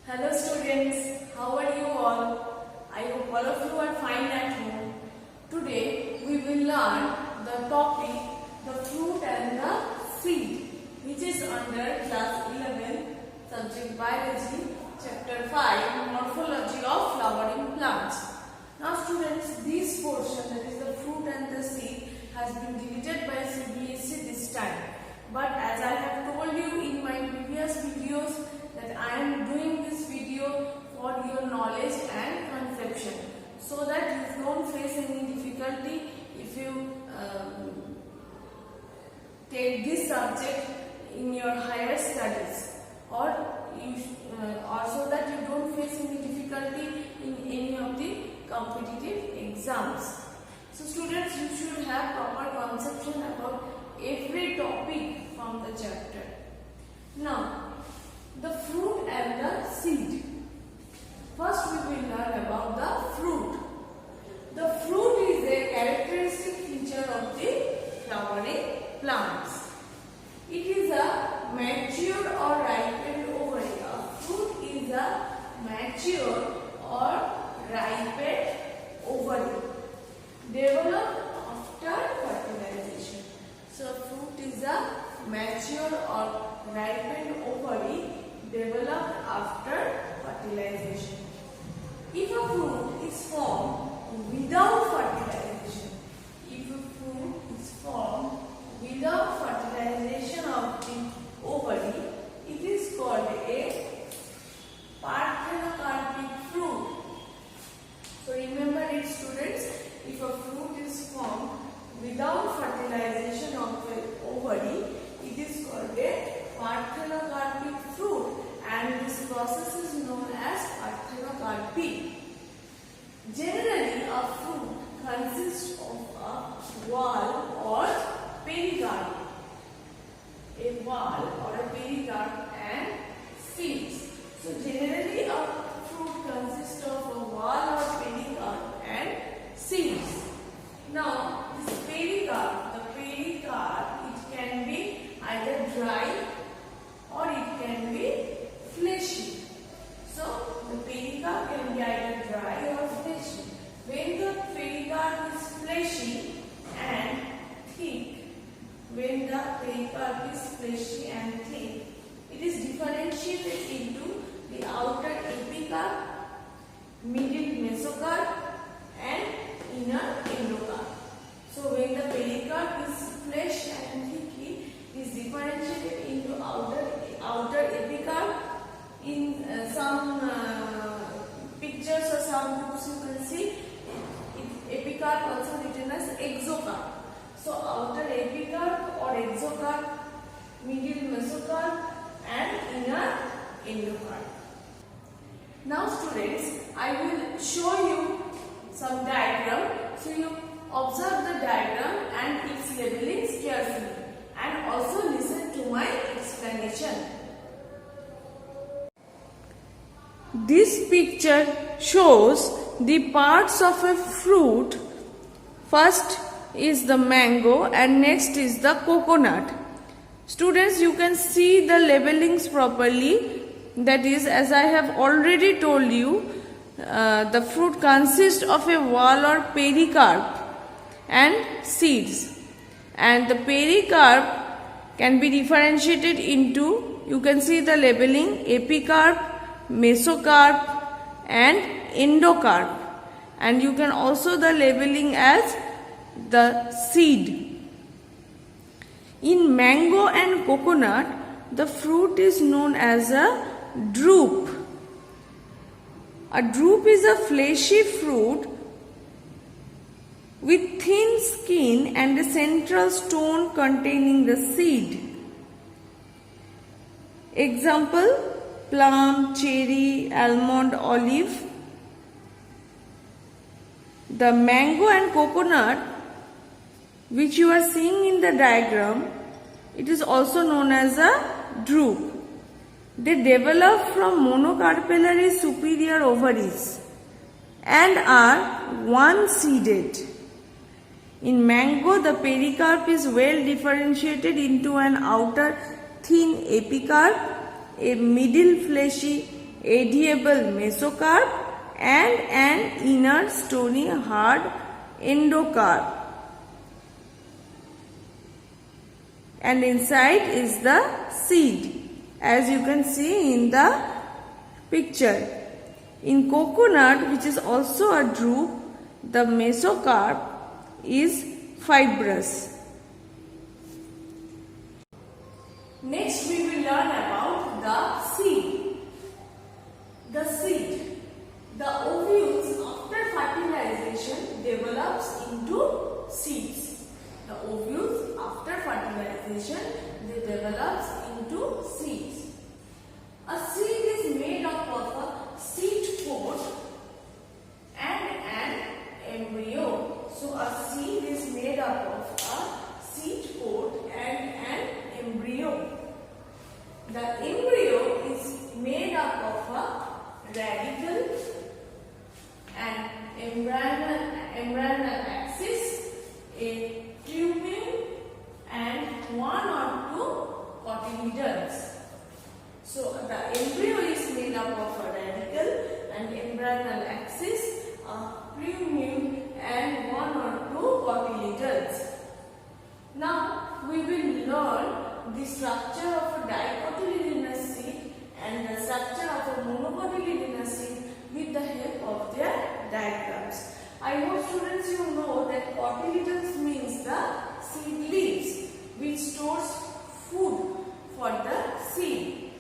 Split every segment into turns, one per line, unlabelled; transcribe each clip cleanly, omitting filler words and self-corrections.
Hello students, how are you all? I hope all of you are fine at home. Today we will learn the topic the fruit and the seed, which is under class 11 subject biology chapter 5 morphology of flowering plants. Now students, this portion, that is the fruit and the seed, has been deleted by CBSE this time. But as I have told you in my previous videos that I am doing this video for your knowledge and conception, so that you don't face any difficulty if you take this subject in your higher studies, or so that you don't face any difficulty in any of the competitive exams. So students, you should have proper conception about every topic from the chapter. Now, the fruit and the seed. First we will learn about the fruit. The fruit is a characteristic feature of the flowering plants. It is a mature or ripened ovary. A fruit is a mature or ripened ovary developed after fertilization. So fruit is a mature or ripened ovary developed after fertilization. If a fruit is formed without fertilization, of the ovary, it is called a parthenocarpic fruit. So remember it students, if a fruit is formed without fertilization of the ovary, it is called a parthenocarpic fruit, and this process is known as parthenocarpy. Generally, a fruit consists of a wall or pericarp. A wall or a pericarp and seeds. So generally, a fruit consists of a wall or pericarp and seeds. Now, this pericarp, it can be either dry or it can be fleshy. So, the pericarp can be either dry or fleshy. When the pericarp is fleshy and thick, it is differentiated into the outer epicarp, middle mesocarp and inner endocarp. So when the pericarp is flesh and thick, it is differentiated into outer epicarp. In some pictures or some books you can see epicarp also written as exocarp. So outer epicarp or exocarp, middle mesocarp and inner endocarp. Now students, I will show you some diagram. So you observe the diagram and its labelings carefully, and also listen to my explanation. This picture shows the parts of a fruit. First is the mango and next is the coconut. Students, you can see the labelings properly. That is, as I have already told you, the fruit consists of a wall or pericarp and seeds, and the pericarp can be differentiated into, you can see the labeling, epicarp, mesocarp and endocarp, and you can also the labeling as the seed. In mango and coconut, the fruit is known as a drupe. A drupe is a fleshy fruit with thin skin and a central stone containing the seed. Example: plum, cherry, almond, olive. The mango and coconut, which you are seeing in the diagram, it is also known as a drupe. They develop from monocarpellary superior ovaries and are one-seeded. In mango, the pericarp is well differentiated into an outer thin epicarp, a middle fleshy adheable mesocarp and an inner stony hard endocarp. And inside is the seed, as you can see in the picture. In coconut, which is also a drupe, the mesocarp is fibrous. Next we will learn about the seed. The seed. The ovules after fertilization develops into seeds. The ovules after fertilization they develops into seeds. A seed is made up of a seed coat and an embryo. So a seed is made up of a seed coat and an embryo. The embryo is made up of a radicle and embryonal axis, a plumule and one or two cotyledons. So the embryo is made up of a radicle and embryonal axis, a plumule and one or two cotyledons. Now we will learn the structure of a dicotyledonous seed and the structure of a monocotyledonous seed with the help of their diagrams. I hope students you know that cotyledons means the seed leaves which stores food for the seed.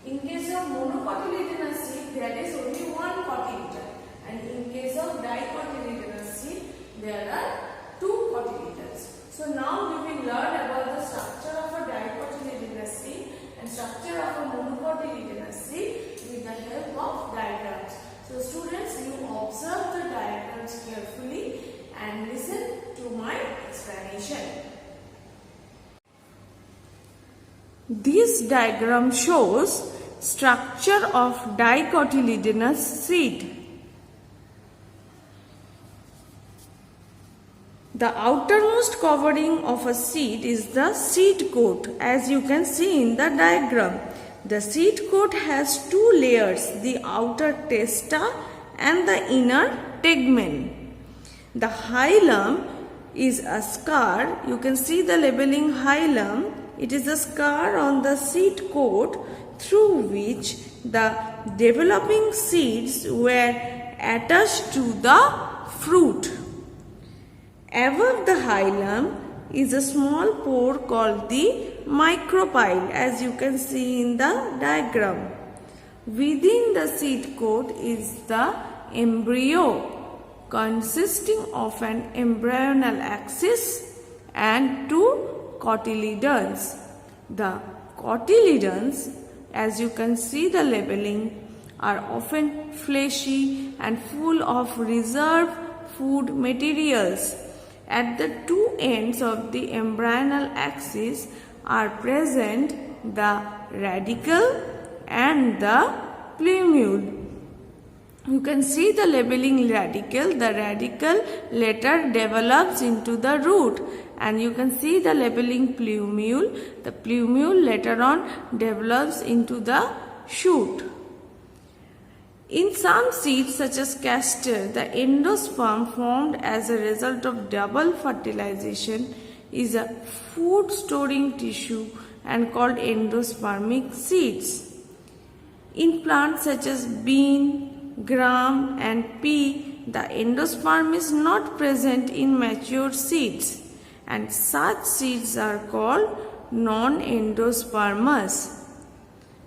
In case of monocotyledonous seed there is only one cotyledon, and in case of dicotyledonous seed there are two cotyledons. So now we will learn about the structure of a dicotyledonous seed and structure of a monocotyledonous seed with the help of diagrams. So students, you observe the diagrams carefully and listen to my explanation. This diagram shows structure of dicotyledonous seed. The outermost covering of a seed is the seed coat, as you can see in the diagram. The seed coat has two layers, the outer testa and the inner tegmen. The hilum is a scar. You can see the labeling hilum. It is a scar on the seed coat through which the developing seeds were attached to the fruit. Above the hilum is a small pore called the micropyle, as you can see in the diagram. Within the seed coat is the embryo, consisting of an embryonal axis and two cotyledons. The cotyledons, as you can see the labeling, are often fleshy and full of reserved food materials. At the two ends of the embryonal axis are present the radicle and the plumule. You can see the labeling radicle. The radicle later develops into the root, and you can see the labeling plumule. The plumule later on develops into the shoot. In some seeds such as castor, the endosperm formed as a result of double fertilization is a food storing tissue and called endospermic seeds. In plants such as bean, gram and pea, the endosperm is not present in mature seeds, and such seeds are called non-endospermous.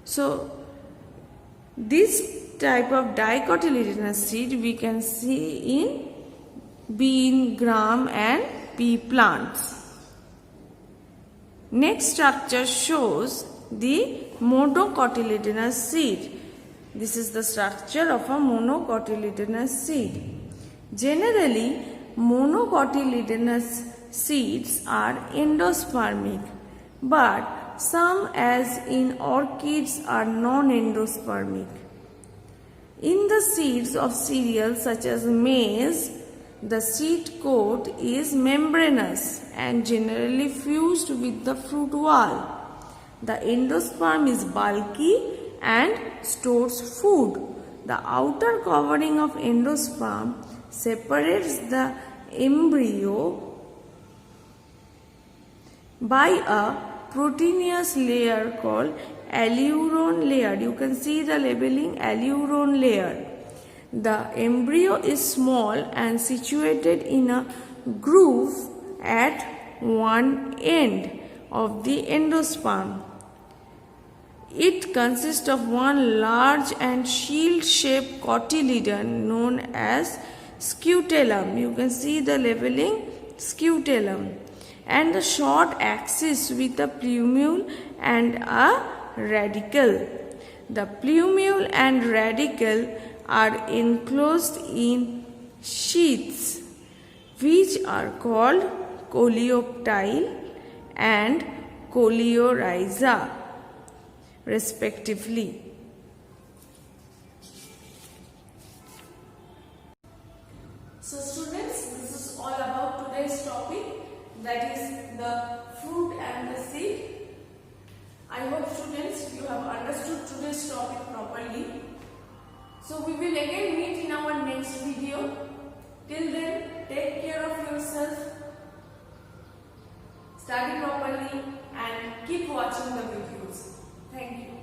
So this type of dicotyledonous seed we can see in bean, gram and pea plants. Next structure shows the monocotyledonous seed. This is the structure of a monocotyledonous seed. Generally, monocotyledonous seeds are endospermic, but some, as in orchids, are non-endospermic. In the seeds of cereals such as maize, the seed coat is membranous and generally fused with the fruit wall. The endosperm is bulky and stores food. The outer covering of endosperm separates the embryo by a proteinous layer called aleuron layer. You can see the labeling aleuron layer. The embryo is small and situated in a groove at one end of the endosperm. It consists of one large and shield-shaped cotyledon known as scutellum. You can see the labeling scutellum. And a short axis with a plumule and a radicle. The plumule and radicle are enclosed in sheaths which are called coleoptile and coleorhiza respectively. So students, this is all about today's topic, that is the fruit and the seed. I hope students you have understood today's topic properly. So we will again meet in our next video. Till then, take care of yourself, study properly and keep watching the videos. Thank you.